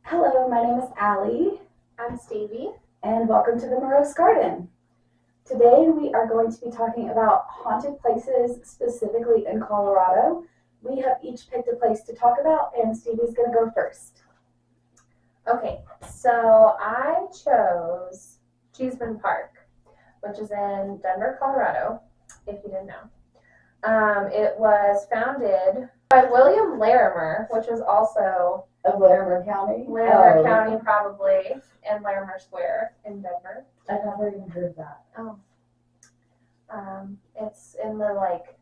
Hello, my name is Allie. I'm Stevie. And welcome to the Morose Garden. Today we are going to be talking about haunted places, specifically in Colorado. We have each picked a place to talk about, and Stevie's going to go first. Okay, so I chose Cheesman Park, which is in Denver, Colorado, if you didn't know. It was founded by William Larimer, which is also Of Larimer County? Larimer County, probably, and Larimer Square in Denver. I've never even heard of that. Oh. It's in the, like,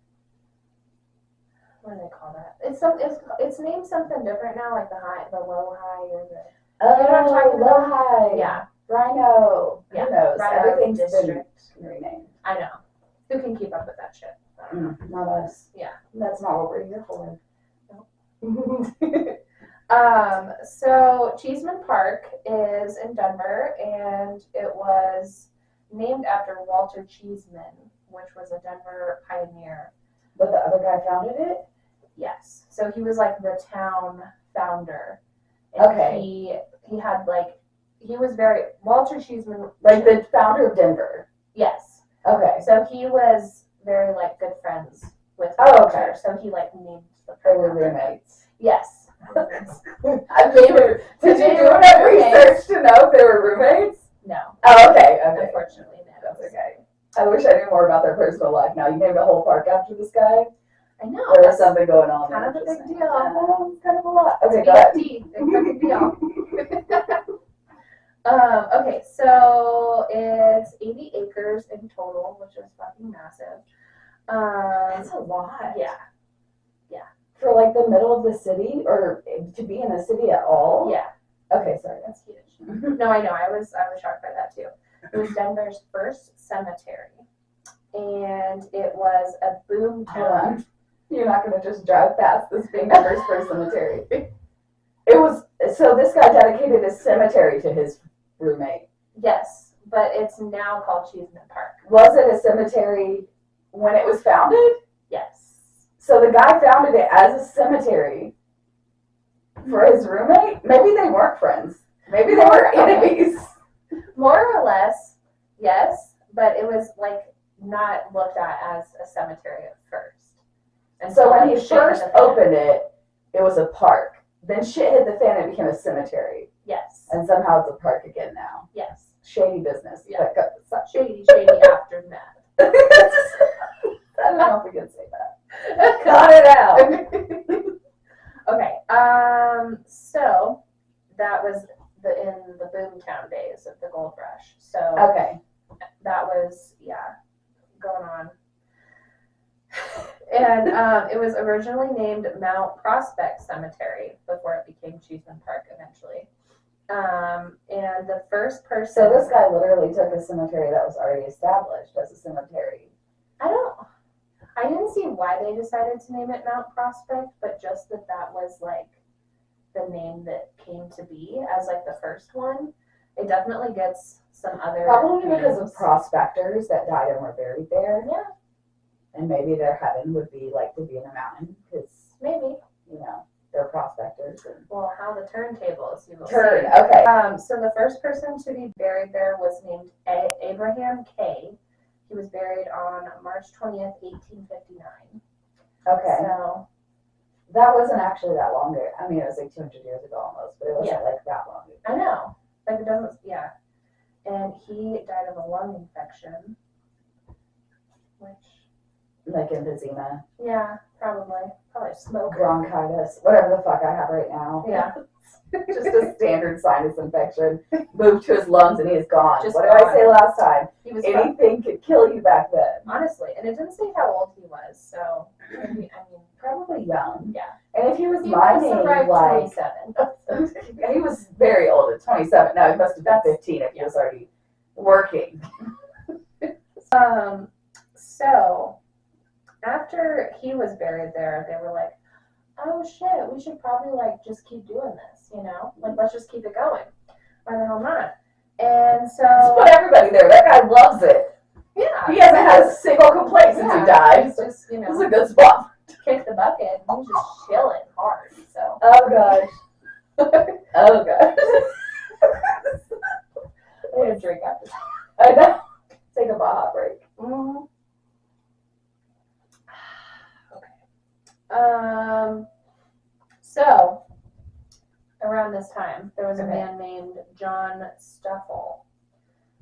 what do they call that? It's named something different now, like the low high, or the... Oh, You know what I'm talking low about? high. Yeah. Rhino. Yeah. Who knows? Rhino Everything's District. been renamed. I know. Who can keep up with that shit? I don't know. Not us. Yeah. That's not what we're here for. No. So Cheesman Park is in Denver, and it was named after Walter Cheesman, which was a Denver pioneer. But the other guy founded it? Yes. So he was like the town founder. And Okay. He had like, he was very, Walter Cheesman. Like the founder of Denver? Yes. Okay. So he was very like good friends with Oh, Walter. okay. So he like named the They were park. roommates. Yes. I mean, did you do enough research to know if they were roommates? No. Oh, okay. Unfortunately, no. That's okay. I wish I knew more about their personal life now. You named a whole park after this guy? I know. There was something going on kind there. of a big deal. It's kind of a lot. Okay, go ahead. Big fucking deal. Okay, so it's 80 acres in total, which is fucking massive. That's a lot. Yeah. For like the middle of the city, or to be in the city at all? Yeah. Okay, sorry. That's huge. No, I know. I was shocked by that too. It was Denver's first cemetery, and it was a boom Hold town. on. You're not going to just drive past this being Denver's first cemetery. It was, so this guy dedicated a cemetery to his roommate. Yes, but it's now called Cheesman Park. Was it a cemetery when it was founded? Yes. So the guy founded it as a cemetery for his roommate? Maybe they weren't friends. Maybe they were enemies. More or less, yes, but it was like not looked at as a cemetery at first. And so when he first opened it, it was a park. Then shit hit the fan and it became a cemetery. Yes. And somehow it's a park again now. Yes. Shady business. Yeah. But Shady aftermath. I don't know if we can say that. Cut it out. Okay. So that was in the boomtown days of the gold rush. So Okay. that was going on. And it was originally named Mount Prospect Cemetery before it became Cheesman Park eventually. And the first person. So this guy literally took a cemetery that was already established as a cemetery. I didn't see why they decided to name it Mount Prospect, but just that was like the name that came to be as like the first one. It definitely gets some other Probably because names. of prospectors that died and were buried there. Yeah, And maybe their heaven would be like to be in a mountain because, maybe. you know, they're prospectors. And Well, how the turntables, you will see. okay. So the first person to be buried there was named Abraham Kay. He was buried on March 20th, 1859. Okay. So That wasn't actually that long ago. I mean, it was like 200 years ago almost, but it wasn't Yeah. like that long ago. I know. Like it doesn't, yeah. And he died of a lung infection, which, Like emphysema, yeah, probably smoke. bronchitis, whatever the fuck I have right now. Yeah. Just a standard sinus infection. Moved to his lungs and he's gone. Just What did gone. I say last time? He was Anything could kill you back then. honestly, and it didn't say how old he was, so I mean, Probably young. yeah. And if he was He mining, survived like 27. he was very old at 27. No, he must have been 15 if he was already working. So after he was buried there, they were like, oh shit, we should probably like just keep doing this, you know? Like let's just keep it going. Why the hell not? And so Put everybody there. That guy loves it. yeah. He hasn't had a single complaint since he died. He's just, you This is know, a good spot. kick the bucket. He's just chilling hard. So Oh gosh. Oh gosh. I need a drink after that. I know. Take a hot break. Mm-hmm. So around this time, there was a man named John Stuffle.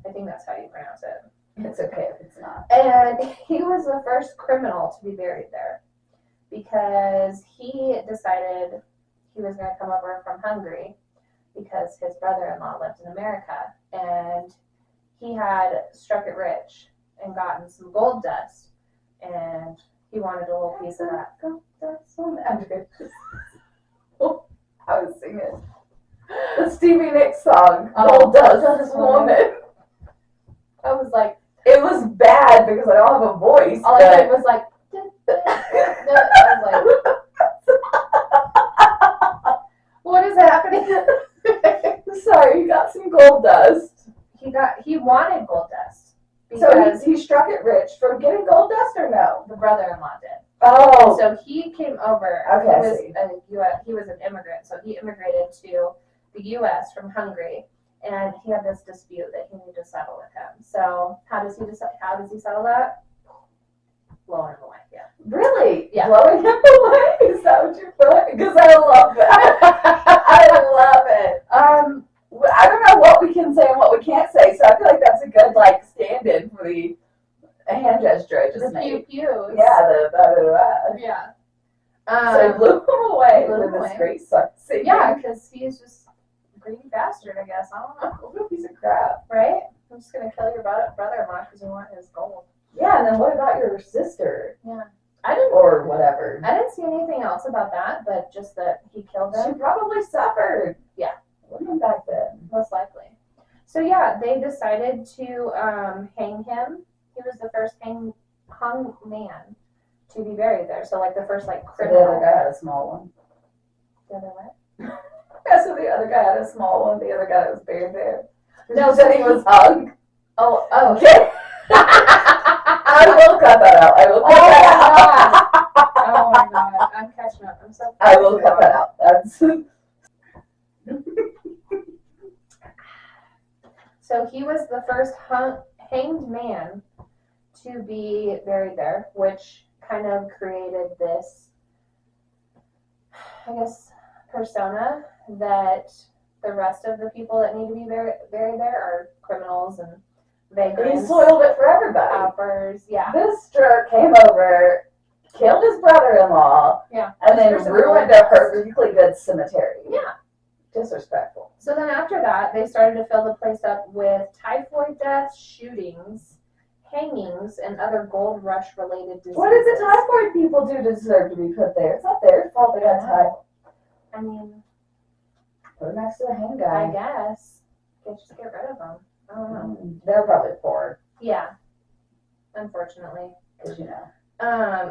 I think that's how you pronounce it. It's okay if it's not. And he was the first criminal to be buried there because he decided he was going to come over from Hungary because his brother-in-law lived in America, and he had struck it rich and gotten some gold dust, and he wanted a little piece of that. I was singing the Stevie Nicks song, Gold Dust Woman. I was like, it was bad because I don't have a voice. All I heard was like, I was like, what is happening? Sorry, he got some gold dust. He wanted gold dust. So he struck it rich from getting gold dust, or no? The brother-in-law did. Oh. So he came over. Okay, he was an immigrant, so he immigrated to the U.S. from Hungary, and he had this dispute that he needed to settle with him. So how does he settle that? Blowing him away. Yeah. Really? Yeah. Blowing him away? Is that what you're feeling? Because I love that. I love it. I don't know what we can say and what we can't say, so I feel like that's a good stand-in for the hand gesture I just made. Pew-pews. Yeah, Yeah. So he blew him away with this great singing. Yeah, because he's just a greedy bastard, I guess. I don't know. What a piece of crap. Right? I'm just going to kill your brother-in-law because you want his gold. Yeah, and then what about your sister? Yeah. Or whatever. I didn't see anything else about that, but just that he killed them. She probably suffered. Yeah. Women back then. Most likely. So yeah, they decided to hang him. He was the first hung man to be buried there. So like the first criminal. So the other guy had a small one. The other what? Yeah, so the other guy had a small one. The other guy that was buried there. No, then he was hung. Oh. Okay. I will cut that out. I will cut that out. Oh my god. I'm catching up. I'm so I will cut that out. That's. So he was the first hanged man to be buried there, which kind of created this, I guess, persona that the rest of the people that need to be buried there are criminals and vagrants. He soiled it for everybody. Paupers, yeah. This jerk came over, killed his brother-in-law, and then ruined a perfectly good cemetery. Yeah. Disrespectful. So then after that, they started to fill the place up with typhoid deaths, shootings, hangings, and other gold rush related diseases. What did the typhoid people do to deserve to be put there? It's not their fault they got typhoid. I mean, put it next to the hang guy. I guess. Just get rid of them. I don't know. They're probably poor. Yeah. Unfortunately. Because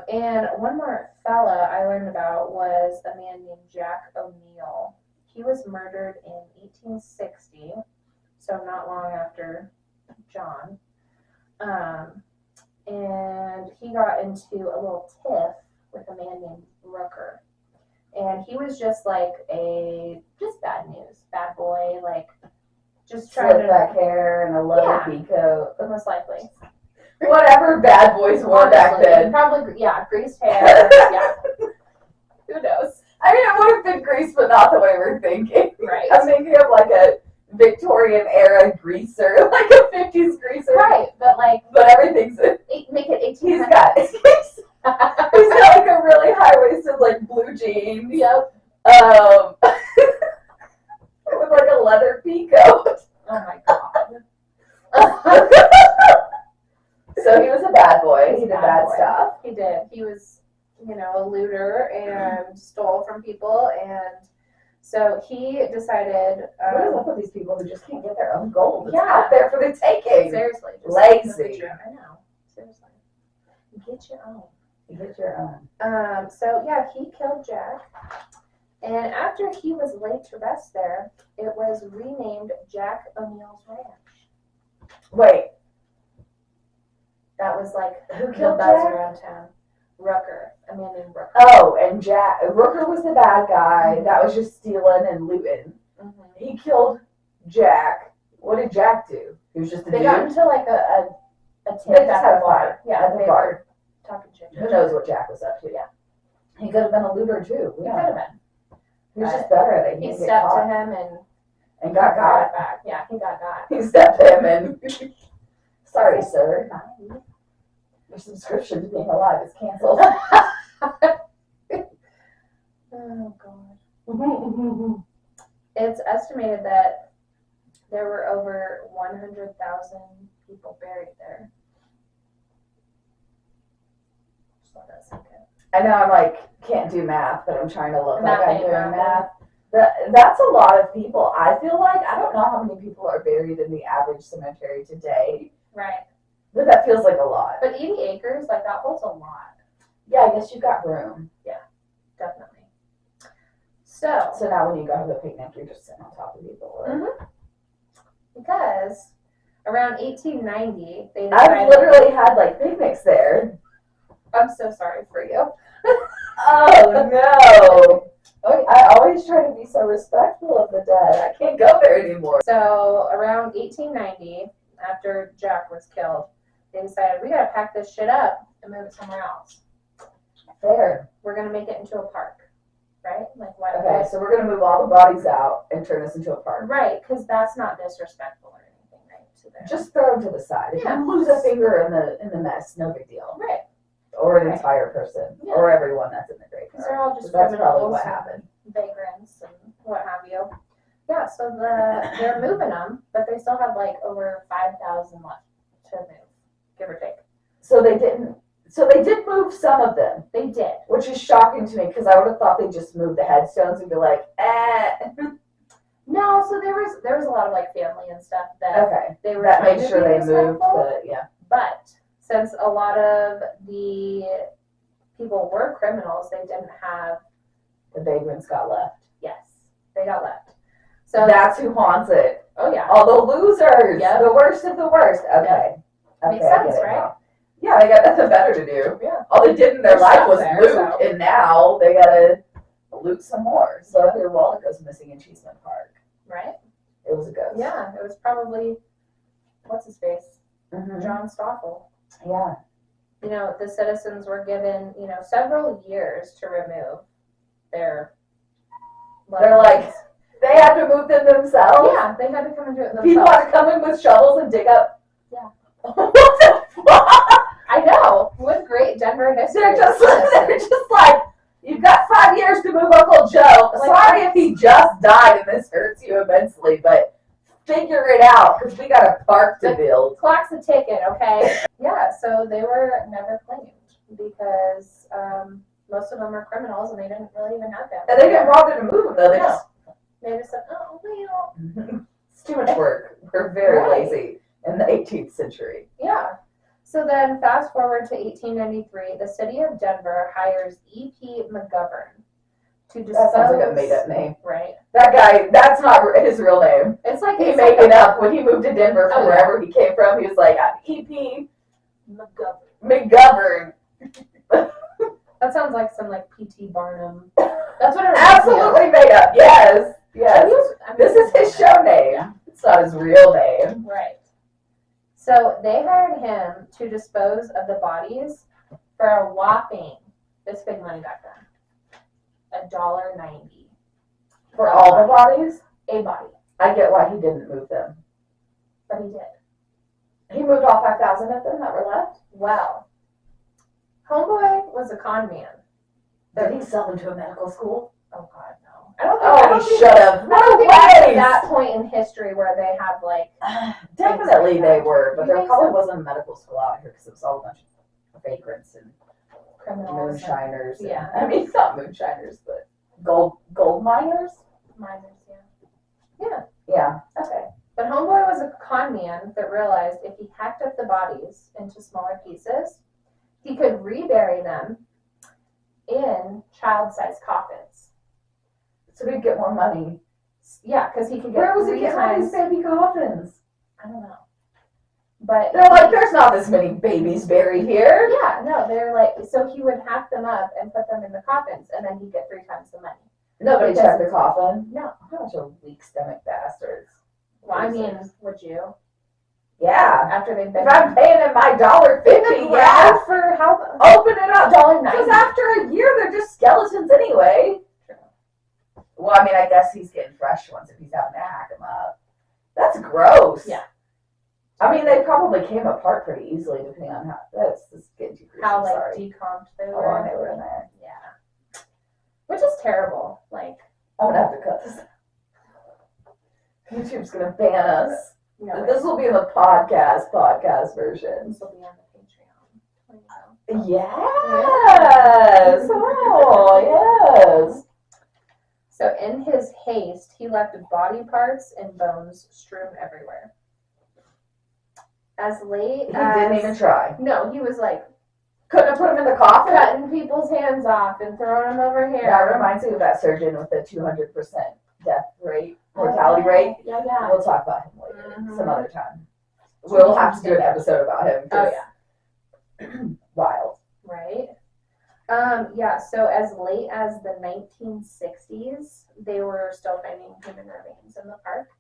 and one more fella I learned about was a man named Jack O'Neill. He was murdered in 1860, so not long after John. And he got into a little tiff with a man named Rooker. And he was just bad news, bad boy, just trying to. Back hair and a low pea coat. Most likely. Whatever bad boys wore back then. Probably, greased hair, yeah. Who knows? I mean, it would have been grease, but not the way we're thinking. Right. I'm thinking of a Victorian era greaser, like a 50s greaser. Right, but everything's make it 1800s. He's got a really high-waisted blue jeans. Yep. With a leather pea coat. Oh my god. So he was a bad boy. He did bad stuff. He did. He was, a looter and stole from people, and so he decided. What is up with these people who just can't get their own gold? It's Yeah. out there for the taking. Seriously. Just lazy. I know. Seriously. Get your own. Get your own. So yeah, he killed Jack, and after he was laid to rest there, it was renamed Jack O'Neill's Ranch. Wait. That was Who the killed buzz Jack? around town. Rooker. A man named Rooker. Oh, and Rooker was the bad guy that was just stealing and looting. Mm-hmm. He killed Jack. What did Jack do? He was just a dude. They got into like a tiff They just at had the a bar. fight Yeah, at the they bar. were talking shit. Who knows what Jack was up to? Yeah. He could have been a looter too. He could have been. He was just better at it. He didn't get stepped to caught him and got caught. back. Yeah, he got got. He stepped to him and sorry, sir. Your subscription to being alive is canceled. Oh God. It's estimated that there were over 100,000 people buried there. Just let that sink in. I know I'm like, can't do math, but I'm trying to look I'm like not I'm doing doing math. math. That's a lot of people. I feel like, I don't know how many people are buried in the average cemetery today, Right. but that feels like a lot. But 80 acres, like that holds a lot. Yeah, I guess you've got room. Definitely. So now when you go have a picnic, you're just sitting on top of people. Or... Because around 1890, they decided... I've literally had like picnics there. I'm so sorry for you. Oh no! I always try to be so respectful of the dead. I can't go there anymore. So around 1890, after Jack was killed, they decided we gotta pack this shit up and move it somewhere else. Fair. We're gonna make it into a park, right? Like what? Okay, so we're gonna move all the bodies out and turn this into a park. Right, because that's not disrespectful or anything, right? To them. Just throw them to the side. If Yeah. you lose a finger in the mess, no big deal. Right. Or an Right. entire person, Yeah. or everyone that's in the Because they're graveyard. all just That's probably criminals what and happened. vagrants and what have you. Yeah, so they're moving them, but they still have like over 5,000 left to move, give or take. So they did move some of them, They did. which is shocking to me because I would have thought they just moved the headstones and be like, eh. No, so there was a lot of like family and stuff that Okay, they were that trying made to sure be they moved. respectful, But yeah, but since a lot of the people were criminals, they didn't have. the vagrants got left. Yes, they got left. So That's who haunts it. oh yeah, All the losers. Yep. The worst of the worst. Okay. Makes Okay, I sense, get it right? now. Yeah, they got nothing better to do. Yeah. All they did in their They're life stuck was there, loot, so. and now they gotta loot some more. So their wallet goes missing in Cheesman Park. right. It was a ghost. Yeah, it was probably what's his face, Mhm. John Stoffel. Yeah. You know, the citizens were given, several years to remove their They're like, they had to move them themselves. yeah, they had to come and do it themselves. People had to come in with shovels and dig up. Yeah. What the fuck? I know. What great Denver history. They're just like, you've got 5 years to move Uncle Joe. Like, Sorry if he just died and this hurts you immensely, but figure it out because we got a park to build. Clock's a ticket, okay? Yeah, so they were never claimed because most of them are criminals and they didn't really even have family. And they didn't bother to move them though. No. They just said, oh, well. It's too much work. We're very Right. lazy in the 18th century. Yeah. So then fast forward to 1893, the city of Denver hires E.P. McGovern to dispose. That sounds like a made-up name. Right. That guy, that's not his real name. It's like He it's made like it up when he moved to Denver from Oh, yeah. wherever he came from. He was like, I'm E.P. McGovern. McGovern. That sounds like some like P.T. Barnum. That's what it Absolutely made up. Yes. Yes. I mean, This is his show name. It's not his real name. Right. So they hired him to dispose of the bodies for a whopping, this big money back then, $1.90 For all the bodies, a body. I get why he didn't move them. But he did. He moved all 5,000 of them that were left. Well, Homeboy was a con man. Did he sell them to a medical school? Oh God, no. I don't He think should have. I don't No think it's at way. that point in history where they have like Definitely they were, but You there think probably so? wasn't a medical school out here because it was all a bunch of vagrants and criminals. moonshiners. And, yeah. I mean, not moonshiners, but gold miners. Minors, yeah. Yeah. Okay. But Homeboy was a con man that realized if he hacked up the bodies into smaller pieces, he could rebury them in child-sized coffins. So we'd get more money. Yeah, because he could get Where was he three getting all times. these baby coffins? I don't know. But They're like, there's not this many babies buried here. yeah, no, they're like, so he would hack them up and put them in the coffins, and then he'd get 3 times the money. Nobody checked the coffin. No. Bunch of weak stomach bastards. Well, I mean, would you? Yeah. After they've been if I'm paying him my $1.50, yeah. For how open it up. $1.90. Because after a year, they're just skeletons anyway. True. Well, I mean, I guess he's getting fresh ones if he's having to hack them up. That's gross. Yeah. I mean, they probably came apart pretty easily, depending on how. That's just getting too gruesome. How like decomped they were. How long they were in there. Yeah. Which is terrible. Like, I'm gonna have to cut this. YouTube's gonna ban us. No, This will be in the podcast version. This will be on the Patreon. Yes. Oh, yes. So in his haste, he left body parts and bones strewn everywhere. As late as... He didn't even try. No, he was like... Couldn't have put him in the coffin? Cutting people's hands off and throwing them over here. That reminds me of that surgeon with the 200% death rate, mortality rate. Yeah. We'll talk about him later, some other time. We'll have to do an episode about him. Oh, yeah. Wild. Right. Yeah, so as late as the 1960s, they were still finding human remains in the park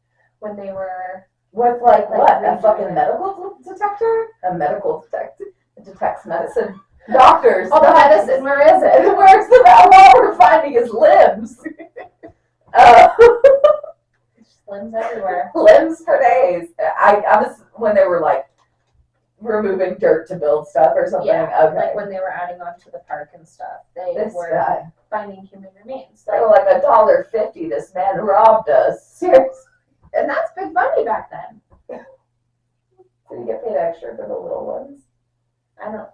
when they were... With, like what? A fucking medical detector? A medical detector? It detects medicine. Doctors. Oh, the medicine, where is it? Where's the... All we're finding is limbs. Limbs everywhere. Limbs for days. I was... When they were, like, removing dirt to build stuff or something. Yeah, okay. like when they were adding on to the park and stuff, they were finding human remains. They were like $1.50. This man robbed us. Seriously, and that's big money back then. Did he get paid extra for the little ones? I don't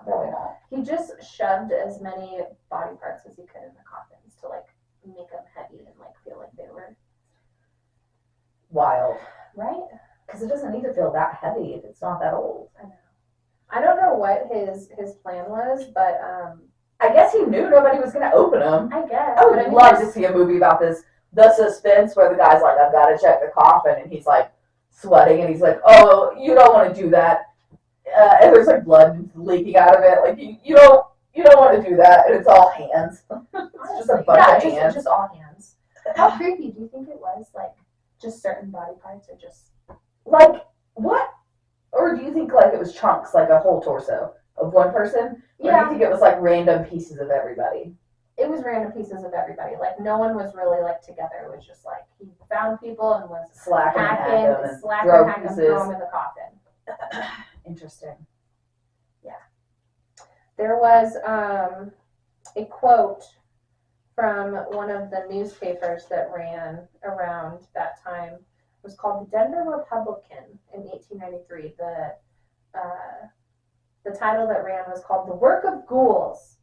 Probably not. He just shoved as many body parts as he could in the coffins to like make them heavy and like feel like they were wild, right? Because it doesn't need to feel that heavy if it's not that old. I know. I don't know what his plan was, but I guess he knew nobody was going to open them. I guess. I would love to see a movie about this. The suspense where the guy's like, I've got to check the coffin, and he's like sweating, and he's like, oh, you don't want to do that. And there's like blood leaking out of it. Like you don't want to do that, and it's all hands. It's just a bunch of hands. Just all hands. How creepy do you think it was? Like just certain body parts, or just like what? Or do you think like it was chunks, like a whole torso of one person? Or do you think it was like random pieces of everybody? It was random pieces of everybody. Like no one was really like together. It was just like he found people and was slacking, hacking, throw them in the coffin. Interesting. Yeah. There was a quote from one of the newspapers that ran around that time. It was called the Denver Republican in 1893. The title that ran was called "The Work of Ghouls."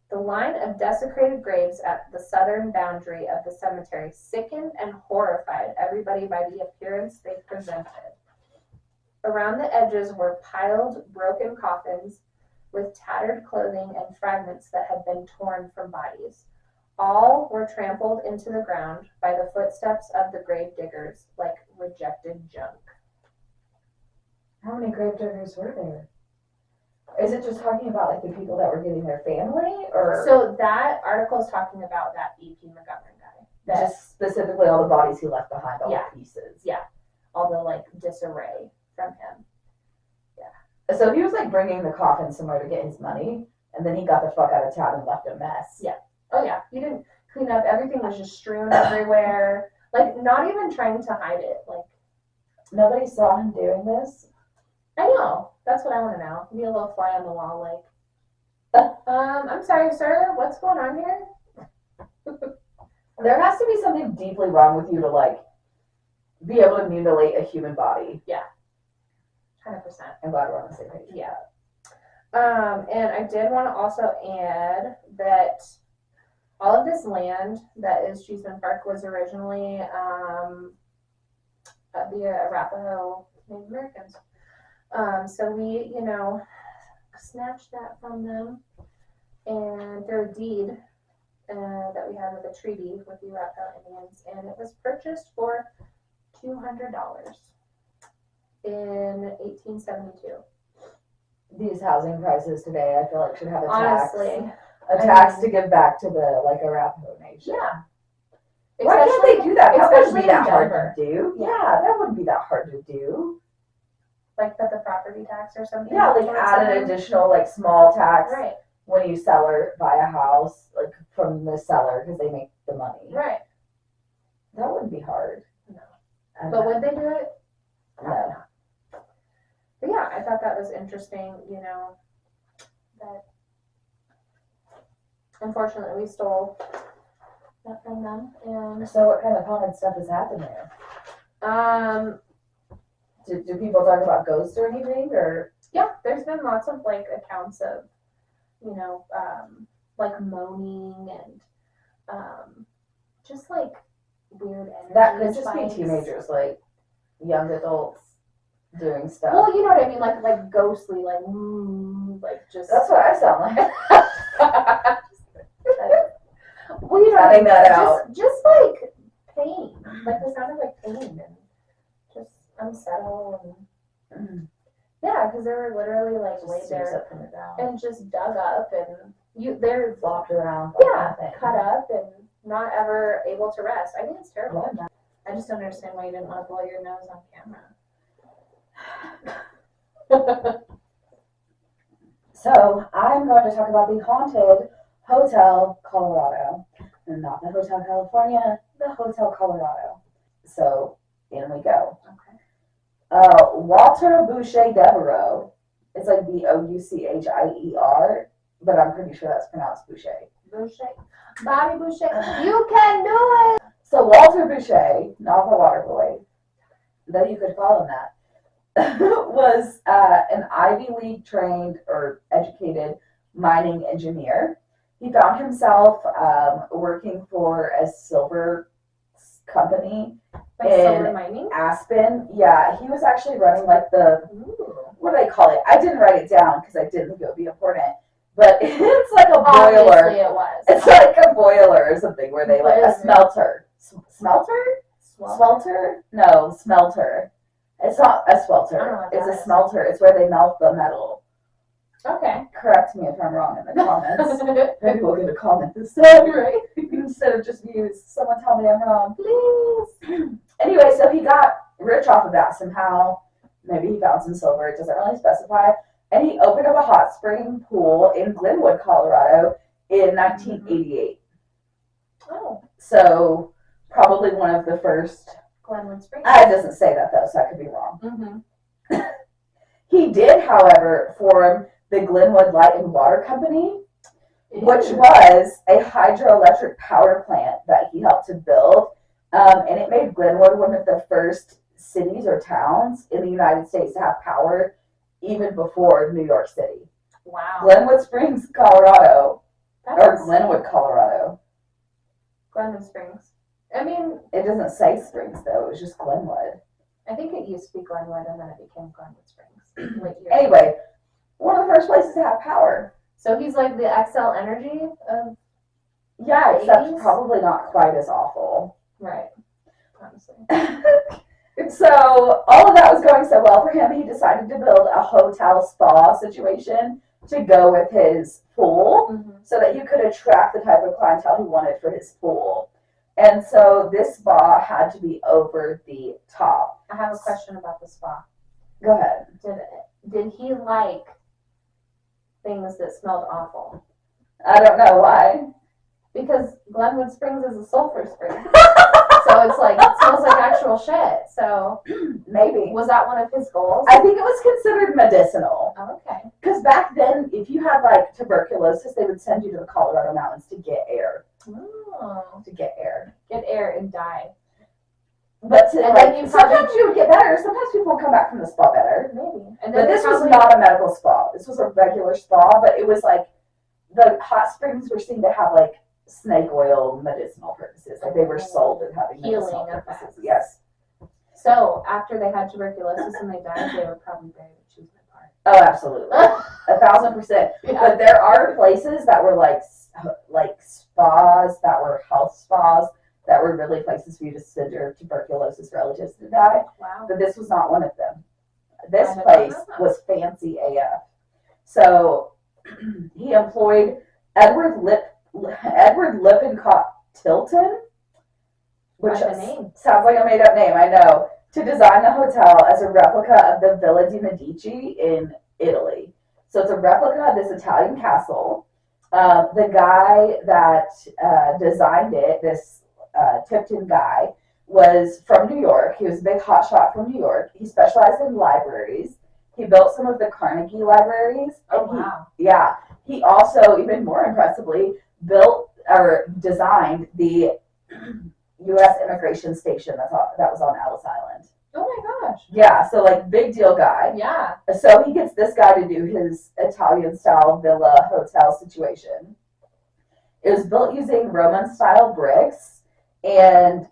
The line of desecrated graves at the southern boundary of the cemetery sickened and horrified everybody by the appearance they presented. Around the edges were piled broken coffins with tattered clothing and fragments that had been torn from bodies. All were trampled into the ground by the footsteps of the grave diggers like rejected junk. How many grave diggers were there? Is it just talking about like the people that were getting their family, or so that article is talking about that E.P. Montgomery guy? Just specifically all the bodies he left behind, all the pieces. Yeah, all the like disarray from him. Yeah. So he was like bringing the coffin somewhere to get his money, and then he got the fuck out of town and left a mess. Yeah. Oh yeah. He didn't clean up. Everything was just strewn everywhere. Like not even trying to hide it. Like nobody saw him doing this. I know. That's what I want to know. Be a little fly on the wall, like, I'm sorry, sir. What's going on here? There has to be something deeply wrong with you to like be able to mutilate a human body. Yeah. 100%. I'm glad we're on the same page. Yeah. And I did want to also add that all of this land that is Cheesman Park was originally the Arapaho Native Americans. So we, snatched that from them, and through a deed that we had with a treaty with the Arapaho Indians, and it was purchased for $200. in 1872. These housing prices today, I feel like should have a tax. Honestly. A tax to give back to the Arapaho Nation. Yeah. Why can't they do that? That wouldn't be Especially that in hard Denver. to do. Yeah. Yeah, that wouldn't be that hard to do. Like put the property tax or something. Yeah, like add an additional like small tax Right. when you sell or buy a house, like from the seller because they make the money. Right. That wouldn't be hard. No. And But would they do it? No. Not. But yeah, I thought that was interesting, you know, that unfortunately we stole that from them. And So what kind of haunted stuff has happened there? Do people talk about ghosts or anything, or? Yeah, there's been lots of like accounts of, you know, like moaning and just like weird energy. That could just spikes. be teenagers, like young adults doing stuff. Well, you know what I mean, like ghostly, like just. That's what I sound like. Well, you know, Cutting that out. Just like pain, like the sound of like pain and just unsettled and yeah, because they were literally like Just laid there up from the ground. and just dug up and they're Flopped around. yeah, cut up and not ever able to rest. I think it's terrible. Yeah. I just don't understand why you didn't want to blow your nose on camera. So I'm going to talk about the haunted Hotel Colorado, and not the Hotel California, the Hotel Colorado. So in we go. Okay. Walter Boucher Devereaux. It's like Bouchier, but I'm pretty sure that's pronounced Boucher. Boucher. Bobby Boucher. You can do it! So Walter Boucher, not the water boy, though you could call him that, was an Ivy League trained or educated mining engineer. He found himself working for a silver company Like in silver mining? Aspen. Yeah, he was actually running like the, Ooh. what do they call it? I didn't write it down because I didn't think it would be important. But it's like a boiler. Obviously it was. It's like a boiler or something where they like What a is it? smelter. Smelter? Swelter? No, smelter. It's not a I don't know swelter. what It's that a is. smelter. It's where they melt the metal. Okay. Correct me if I'm wrong in the comments. Maybe we'll get a comment this time, Right. instead of just views. Someone tell me I'm wrong. Please. Anyway, so he got rich off of that somehow. Maybe he found some silver. It doesn't really specify. And he opened up a hot spring pool in Glenwood, Colorado in 1988. Oh, So probably one of the first. Glenwood Springs. It doesn't say that though, so I could be wrong. Mm-hmm. He did, however, form the Glenwood Light and Water Company, which was a hydroelectric power plant that he helped to build. And it made Glenwood one of the first cities or towns in the United States to have power, even before New York City. Wow. Glenwood Springs, Colorado, or That's Glenwood, Colorado. Glenwood Springs. I mean, It doesn't say Springs though, it was just Glenwood. I think it used to be Glenwood and then it became Glenwood Springs. Late years. Anyway, one of the first places to have power. So he's like the XL Energy of. Yeah, except 80s? probably not quite as awful. Right. Honestly. So all of that was going so well for him, he decided to build a hotel spa situation to go with his pool Mm-hmm. so that he could attract the type of clientele he wanted for his pool. And so this spa had to be over the top. I have a question about the spa. Go ahead. Did he like things that smelled awful? I don't know why. Because Glenwood Springs is a sulfur spring. So it's like, it smells like actual shit. So Maybe. was that one of his goals? I think it was considered medicinal. Oh, okay. Because back then, if you had like tuberculosis, they would send you to the Colorado mountains to get air. Oh. To get air. Get air and die. But to, And like, then you sometimes you would get better. Sometimes people would come back from the spa better. Maybe. And But this was not a medical spa. This was a regular spa, but it was like the hot springs were seen to have like snake oil medicinal purposes. Like they were sold as having medicinal Healing purposes. effects. Yes. So after they had tuberculosis and they died, they were probably buried at Cheesman Park. Oh, absolutely. 1,000%. Yeah. But there are places that were like spas that were health spas that were really places for you to send your tuberculosis relatives to die. Wow. But this was not one of them. This place was fancy AF. So he employed Edward Lippincott Tilton, which sounds like a made-up name, I know, to design the hotel as a replica of the Villa de' Medici in Italy. So it's a replica of this Italian castle. The guy that designed it, this Tipton guy, was from New York. He was a big hotshot from New York. He specialized in libraries. He built some of the Carnegie libraries. Oh, wow. He also, even more impressively, built or designed the U.S. immigration station that was on Ellis Island. Oh my gosh. Yeah, so like big deal guy. Yeah. So he gets this guy to do his Italian style villa hotel situation. It was built using Roman style bricks and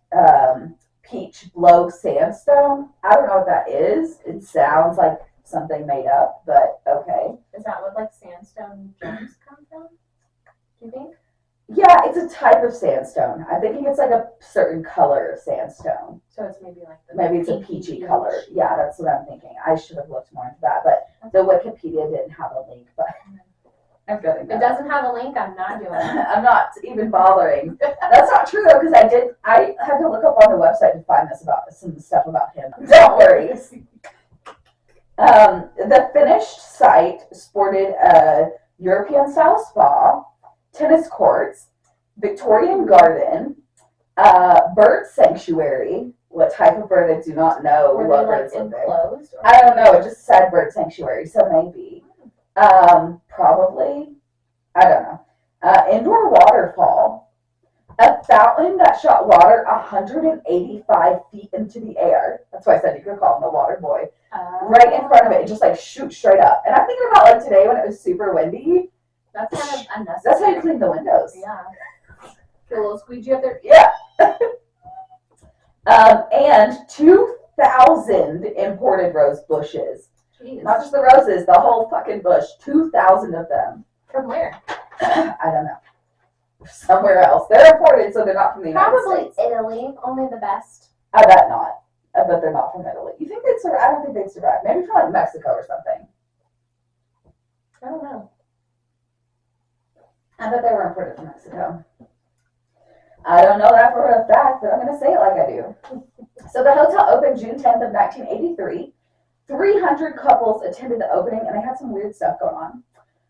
peach blow sandstone. I don't know what that is. It sounds like something made up, but okay. Is that what like sandstone gems come from? Do you think? Yeah, it's a type of sandstone. I'm thinking it's like a certain color of sandstone. So it's maybe like maybe it's a peachy color. Yeah, that's what I'm thinking. I should have looked more into that, but the Wikipedia didn't have a link. But I'm going. It doesn't have a link. I'm not doing it. I'm not even bothering. That's not true though, because I had to look up on the website to find some stuff about him. Don't worry. The finished site sported a European-style spa, tennis courts, Victorian garden, bird sanctuary. What type of bird I do not know. Were they like enclosed? I don't know. It just said bird sanctuary, so maybe. Probably. I don't know. Indoor waterfall. A fountain that shot water 185 feet into the air. That's why I said you could call him the water boy. Right in front of it, just like shoot straight up. And I'm thinking about like today when it was super windy. That's kind of unnecessary. That's how you clean the windows. Yeah. Get a little squeegee up there. Yeah. And 2,000 imported rose bushes. Jeez. Not just the roses, the whole fucking bush. 2,000 of them. From where? I don't know. Somewhere else. They're imported, so they're not from the United States. Probably Italy. Only the best. I bet not. I bet they're not from Italy. You think they'd survive? I don't think they'd survive. Maybe from like Mexico or something. I don't know. I bet they were imported from Mexico. I don't know that for a fact, but I'm going to say it like I do. So the hotel opened June 10th of 1983. 300 couples attended the opening, and they had some weird stuff going on.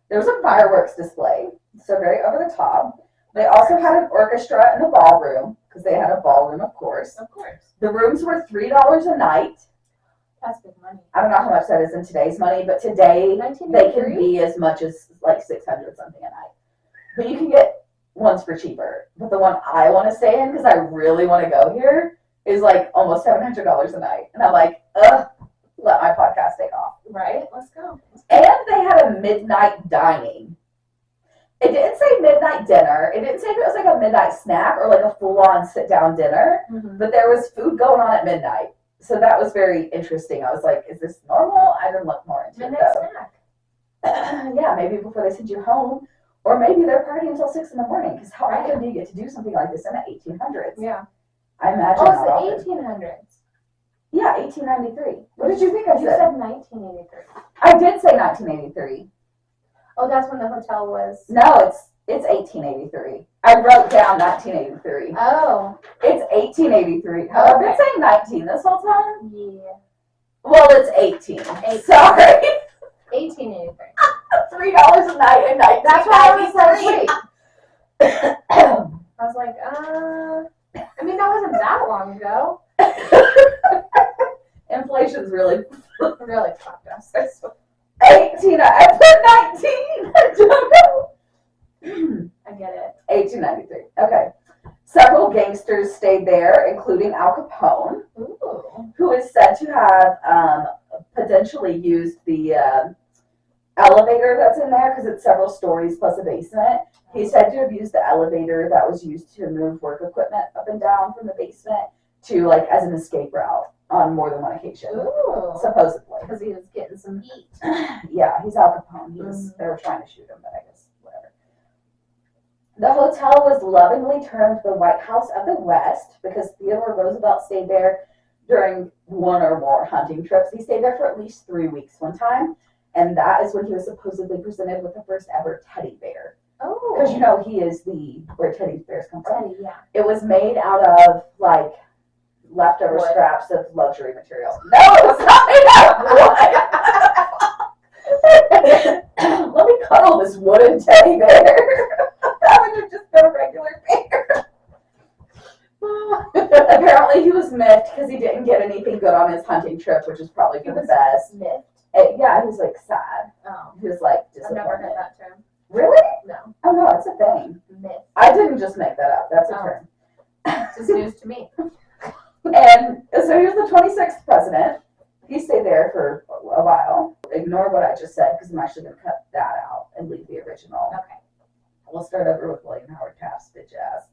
There was a fireworks display, so very over the top. They also had an orchestra in the ballroom, because they had a ballroom, of course. Of course. The rooms were $3 a night. That's big money. I don't know how much that is in today's money, but today they can be as much as like $600 something a night. But you can get ones for cheaper. But the one I want to stay in, because I really want to go here, is like almost $700 a night. And I'm like, ugh, let my podcast take off. Right? Let's go. And they had a midnight dining. It didn't say midnight dinner. It didn't say if it was like a midnight snack or like a full-on sit-down dinner. Mm-hmm. But there was food going on at midnight. So that was very interesting. I was like, is this normal? I didn't look more into midnight it though. Snack. Yeah, maybe before they send you home. Or maybe they're partying until 6 in the morning. Because how often do you get to do something like this in the 1800s? Yeah. I imagine. Oh, it's the 1800s. Yeah, 1893. What did you think I said? You said 1983. I did say 1983. Oh, that's when the hotel was. No, it's 1883. I wrote down 1983. Oh. It's 1883. Have I been saying 19 this whole time? Yeah. Well, it's 18. Sorry. 1883. $3 a night in 1993. That's why I was like, wait. I was like, I mean, that wasn't that long ago. Inflation's really fucked us. 18. I put 19. I don't know. I get it. 1893. Okay. Several gangsters stayed there, including Al Capone, who is said to have potentially used the elevator that's in there because it's several stories plus a basement. He's said to have used the elevator that was used to move work equipment up and down from the basement to like as an escape route on more than one occasion. Ooh. Supposedly. Because he was getting some heat. Yeah, he's Al Capone. They were trying to shoot him, but I guess whatever. The hotel was lovingly termed the White House of the West because Theodore Roosevelt stayed there during one or more hunting trips. He stayed there for at least 3 weeks one time, and that is when he was supposedly presented with the first ever teddy bear. Oh. Because he is where teddy bears come from. Teddy, yeah. It was made out of like leftover Wood. scraps of luxury material. No, it was not made out of wood. Let me cuddle this wooden teddy bear. That would have just been a regular bear. Apparently he was miffed because he didn't get anything good on his hunting trip, which is probably for the best. Miffed? Yeah, he was like sad. Oh. He was like I've never disappointed. heard that term. Really? No. Oh no, it's a thing. Myth. I didn't just make that up. That's a term. It's just news to me. And so he was the 26th president. He stayed there for a while. Ignore what I just said because I'm actually going to cut that out and leave the original. Okay. We'll start over with William Howard Taft's bitch ass.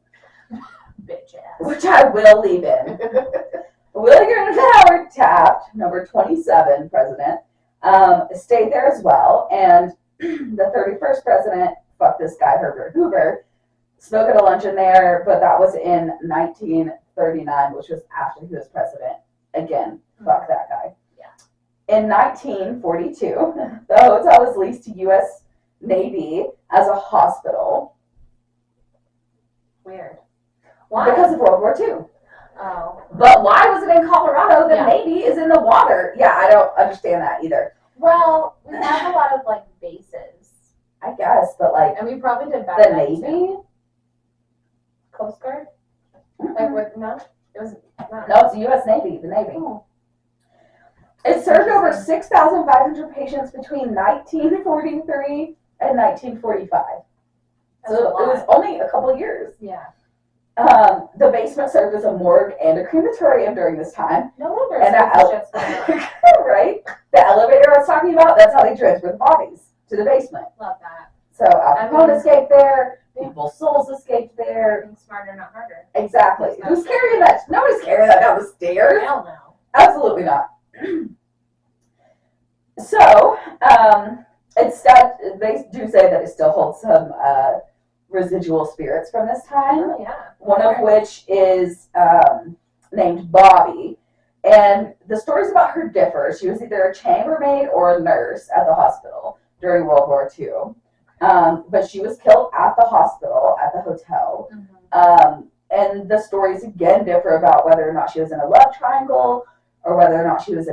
Bitch ass. Which I will leave in. William Howard Taft, number 27 president, stayed there as well. And the 31st president, fuck this guy, Herbert Hoover, spoke at a luncheon there, but that was in 1939, which was after he was president. Again, fuck that guy. Yeah. In 1942, the hotel was leased to U.S. Navy as a hospital. Weird. Why? Because of World War II. Oh. But why was it in Colorado? The Navy is in the water. Yeah, I don't understand that either. Well, we have a lot of like bases. I guess, but like. And we probably did back the then, Navy? too. Coast Guard? Like with, no? It was not. No, it's the U.S. Navy, the Navy. Oh. It served over 6,500 patients between 1943 and 1945. That's So a it lot. was only a couple of years. Yeah. The basement served as a morgue and a crematorium during this time. No wonder And shit's going on. right? The elevator I was talking about, that's how they transferred the bodies to the basement. Love that. So Al Capone escaped there. People's souls escaped there. Being smarter, not harder. Exactly. Who's carrying that? Nobody's carrying that down the stairs. Hell no. Absolutely not. So, they do say that it still holds some residual spirits from this time. Oh, yeah. One of which is named Bobby. And the stories about her differ. She was either a chambermaid or a nurse at the hospital during World War II. But she was killed at the hospital, at the hotel. Mm-hmm. And the stories again differ about whether or not she was in a love triangle, or whether or not she was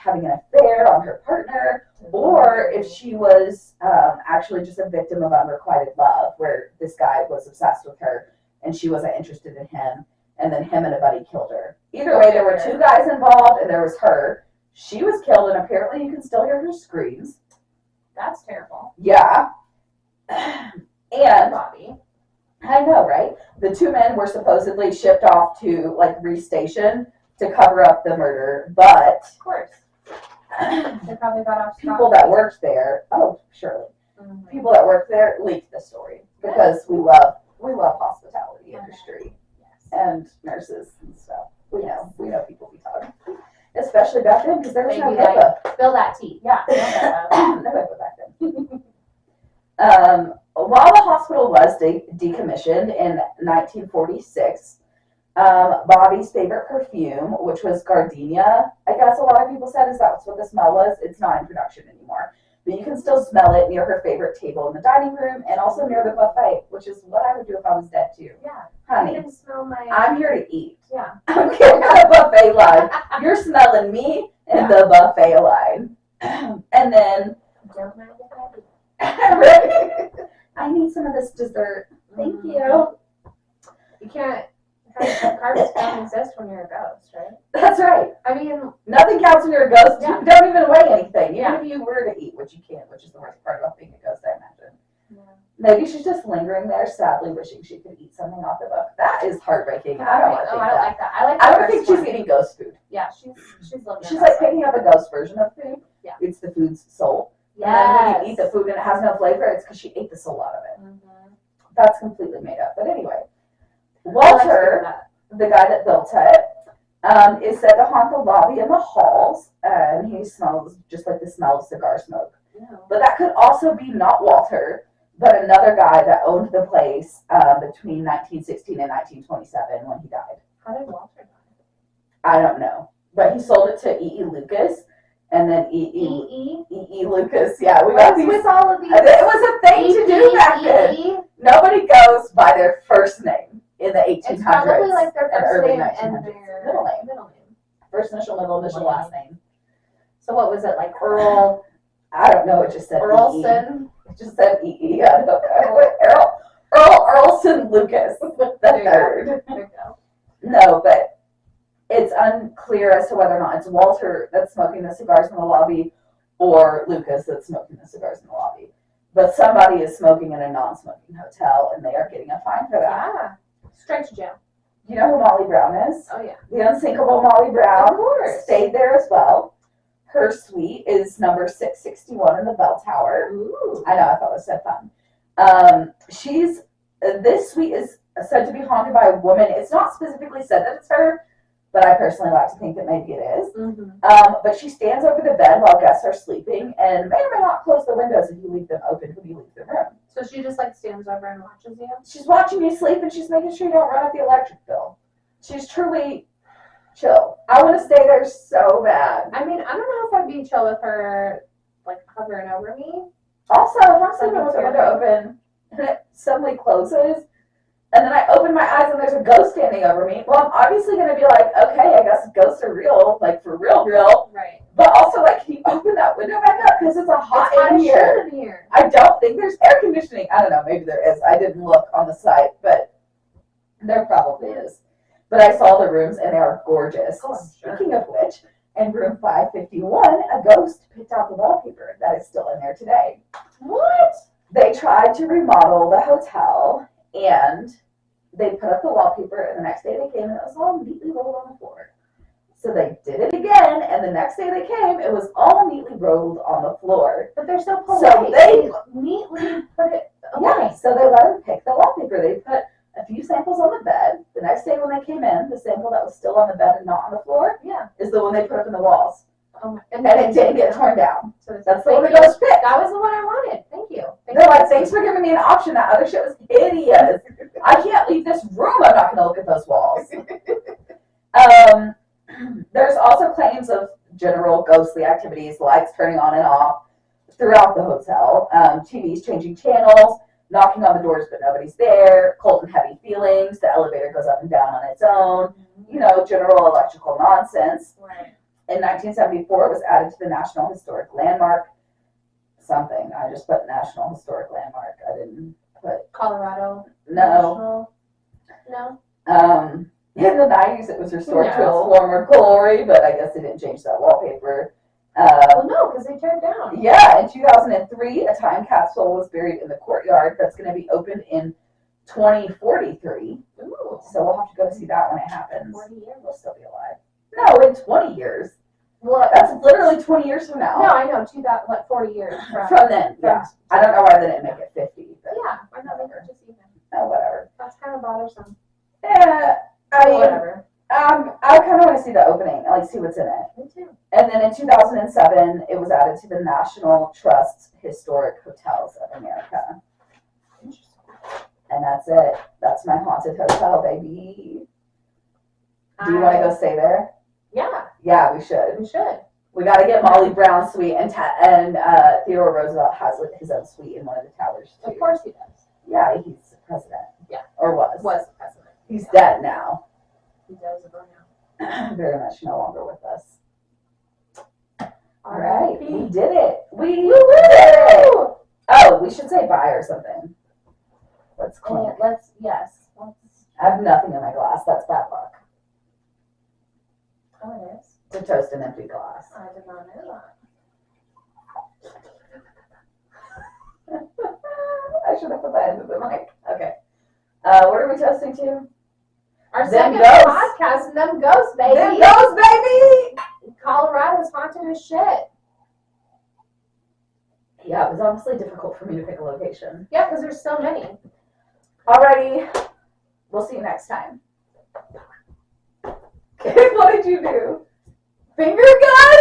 having an affair on her partner, or if she was actually just a victim of unrequited love, where this guy was obsessed with her and she wasn't interested in him, and then him and a buddy killed her. Either way, there were two guys involved, and there was her. She was killed, and apparently you can still hear her screams. That's terrible. Yeah. And Bobby. I know, right? The two men were supposedly shipped off to like restation to cover up the murder, but Of course. They probably got off people that worked there, oh, surely, Mm-hmm. people that worked there leaked the story because we love hospitality industry Yes. and nurses and stuff. We know people be talking, especially back then because there was no Maybe like HIPAA. spill that tea. Yeah. No HIPAA back then. While the hospital was decommissioned in 1946, Bobby's favorite perfume, which was gardenia, I guess a lot of people said is that's what the smell was. It's not in production anymore. But you can still smell it near her favorite table in the dining room and also near the buffet, which is what I would do if I was dead too. Yeah. Honey, You can smell my. I'm here to eat. Yeah. I don't care about a buffet line. You're smelling me in the buffet line. And then Don't mind if I do. right? I need some of this dessert. Thank you. You can't. Cards don't exist when you're a ghost, right? That's right. I mean, Nothing counts when you're a ghost. Yeah. You don't even weigh anything. Even Yeah. if you were to eat, which you can't, which is the worst part about being a ghost, I imagine. yeah. Maybe she's just lingering there, sadly wishing she could eat something off the book. That is heartbreaking. I don't want to think I don't that. like that. I like. I the don't think first she's one. eating ghost food. Yeah, she's living. She's like picking up a ghost version of food. Yeah. It's the food's soul. Yes. And then when you eat the food and it has no flavor, it's because she ate the soul out of it. Mm-hmm. That's completely made up. But anyway, Walter, the guy that built it, is said to haunt the lobby and the halls, and he smells just like the smell of cigar smoke. Yeah. But that could also be not Walter, but another guy that owned the place between 1916 and 1927 when he died. How did Walter die? I don't know. but he sold it to E. Lucas, and then E. Lucas. Yeah, we got What's these. with all of these? It was a thing to do back then. Nobody goes by their first name in the 1800s. It's probably like their and first early name 1900s. and their Middle name. Middle name. First initial, middle initial, last name. So what was it, like Earl? I don't know. It just said Earlson. It just said E. I don't know. Earl Earlson Lucas, the third. There you go. No, but it's unclear as to whether or not it's Walter that's smoking the cigars in the lobby or Lucas that's smoking the cigars in the lobby. But somebody is smoking in a non-smoking hotel, and they are getting a fine for that. Yeah. Straight to jail. You know who Molly Brown is? Oh, yeah. The unsinkable Molly Brown. Of course. Stayed there as well. Her suite is number 661 in the Bell Tower. Ooh. I know, I thought it was so fun. This suite is said to be haunted by a woman. It's not specifically said that it's her, but I personally like to think that maybe it is. Mm-hmm. But she stands over the bed while guests are sleeping and may or may not close the windows if you leave them open when you leave the room. So she just like stands over and watches you? She's watching you sleep and she's making sure you don't run up the electric bill. She's truly chill. I want to stay there so bad. I mean, I don't know if I'd be chill with her like hovering over me. Also, if I'm sleeping with the window open and it suddenly closes, and then I open my eyes and there's a ghost standing over me, well, I'm obviously going to be like, okay, I guess ghosts are real, like for real. Right. But also, like, can you open that window back up? Because it's hot in here. In here. I don't think there's air conditioning. I don't know, maybe there is. I didn't look on the site, but there probably is. But I saw the rooms and they are gorgeous. Oh, I'm sure. Speaking of which, in room 551, a ghost picked out the wallpaper that is still in there today. What? They tried to remodel the hotel and they put up the wallpaper, and the next day they came and it was all neatly rolled on the floor. So they did it again, and the next day they came, it was all neatly rolled on the floor. But they're so polite. So they neatly put it away. Yeah, so they let them pick the wallpaper. They put a few samples on the bed. The next day when they came in, the sample that was still on the bed and not on the floor is the one they put up in the walls. Oh my, and it didn't get torn down. So that's the one the ghost picked. That was the one I wanted. Thank you. They're like, thanks for giving me an option. That other shit was hideous. I can't leave this room. I'm not going to look at those walls. There's also claims of general ghostly activities, lights turning on and off throughout the hotel, TVs changing channels, knocking on the doors but nobody's there, cold and heavy feelings, the elevator goes up and down on its own, you know, general electrical nonsense. Right. In 1974, it was added to the National Historic Landmark something. I just put National Historic Landmark. I didn't put Colorado. No. National? No. In the 90s, it was restored to its former glory, but I guess they didn't change that wallpaper. Well, no, because they tore it down. Yeah, in 2003, a time capsule was buried in the courtyard that's going to be opened in 2043. Ooh. So we'll have to go see that when it happens. 40 years. We'll still be alive. No, in 20 years. Well, That's literally 20 years from now. No, I know. 40 years from then. Yeah. I don't know why they didn't make it 50. But yeah, why not make it just even? No, whatever. That's kind of bothersome. Yeah, I mean, whatever. I kind of want to see the opening, like see what's in it. Me too. And then in 2007, it was added to the National Trust's Historic Hotels of America. Interesting. And that's it. That's my haunted hotel, baby. Do you want to go stay there? Yeah. Yeah, we should. We should. We got to get Molly Brown's suite, and Theodore Roosevelt has his own suite in one of the towers too. Of course he does. Yeah, he's the president. Yeah. Or was. Was the president. He's dead now. He does go now. Very much no longer with us. All right. right. We did it. We did it. Oh, we should say bye or something. Let's clink. Yes. I have nothing in my glass. That's bad luck. Oh, it is. To toast an empty glass. I did not know that. I should have put that into the mic. Okay. What are we toasting to? Our Them second ghosts. podcast, and them ghosts, baby. Them ghosts, baby! Colorado's haunted as shit. Yeah, it was honestly difficult for me to pick a location. Yeah, because there's so many. Alrighty. We'll see you next time. Okay, what did you do? Finger gun?